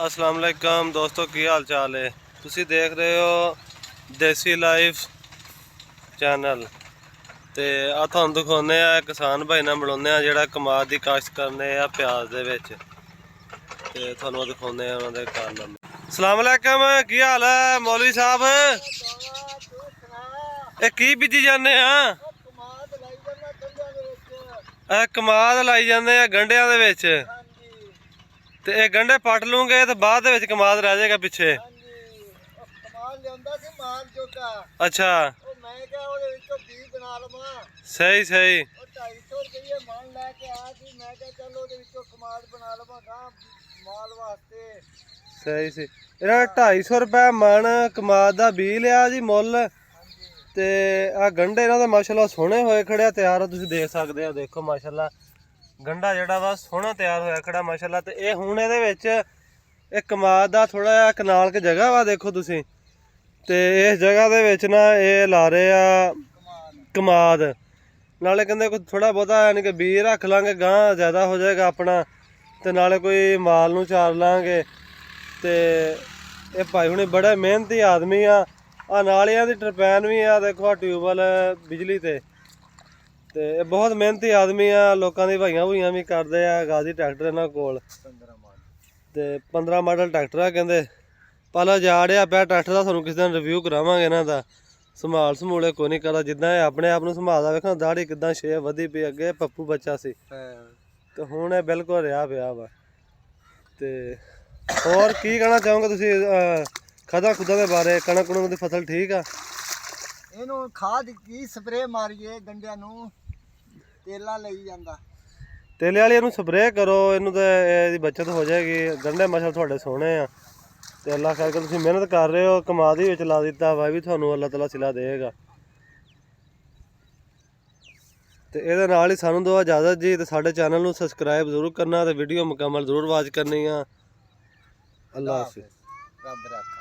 अस्सलाम वालेकुम दोस्तों, की हाल चाल है। तुसी देख रहे हो देसी लाइफ चैनल। तो आ तुहानू दिखाने किसान भाई नाल मिलाने जिहड़ा कमाद की काश्त करने प्याज दे विच। ते तुहानू दिखाने उन्हां दे कारनामे। अस्सलाम वालेकुम, की हाल है मौलवी साहब? ए की बीजी जाने कमाद लाई जाने गंढियां दे विच। ते ये गंढे पट लूंगे तो बाद दे विच कमाद रह जाएगा पिछे। अच्छा सही सही। सही सही। 250 रुपए मन कमाद का बी लिया जी मुल। ते आ गंढे इन्हां दे माशाल्लाह सोहने होए खड़े तैयार तुसीं देख सकदे हो। देखो माशाल्लाह गंढा जिहड़ा वा सोहना तैयार होया खड़ा माशाल्लाह। ते ये हुण इहदे विच एक कमाद दा थोड़ा जिहा कनाल के जगह वा देखो तुसीं। ते इस जगह दे विच ना ये ला रहे आ कमाद। नाले कहंदे कोई थोड़ा बहुता यानी कि बी रख लांगे गां ज़्यादा हो जाएगा अपना। ते नाले कोई माल नूं चार लांगे। ते ये भाई हुणे बड़े मेहनती आदमी आ नालियां दी टरपैन भी आ देखो आ ट्यूबवैल बिजली ते बहुत मेहनती आदमी आ। लोकां दी भाइयां भूइयां भी करदे आ। गाजी ट्रैक्टर इन्हां कोल 15 मॉडल ट्रैक्टर आ कहंदे। पहला जाड़िया पिया ट्रैक्टर का तुहानू किसी दिन रिव्यू करावांगे इन्हां दा। संभाल समूल कोई नहीं करदा जिद्दां अपने आप नूं संभालदा। वेखो दाढ़ी किद्दां शेप वधी पई, अगे पप्पू बच्चा सी ते हुण ये बिल्कुल रिहा पिया वा। ते होर की कहना चाहोगे तुसीं खादा खुदा दे बारे? कणक कुणक दी फसल ठीक आ? ਇਹਨੂੰ ਖਾਦ ਕੀ ਸਪਰੇ ਮਾਰੀਏ ਗੰਡਿਆਂ ਨੂੰ ਤੇਲਾ ਲਈ ਜਾਂਦਾ। तेले वाली इनू स्प्रे करो, इनू तो इसकी बचत हो जाएगी। गंढे मसल थोड़े सोहने आ ते अल्लाह करके तुसीं मेहनत कर रहे हो, कमाद ही ला दिता वा भी तुहानू अल्लाह ताला सिला देगा। तो ये नाल ही सानू दो इजाजत जी। तो साडे चैनल नू सबसक्राइब जरूर करना ते वीडियो मुकम्मल जरूर वाच करनी आ। अल्लाह हाफिज़। ਰੱਬ ਰੱਖਾ।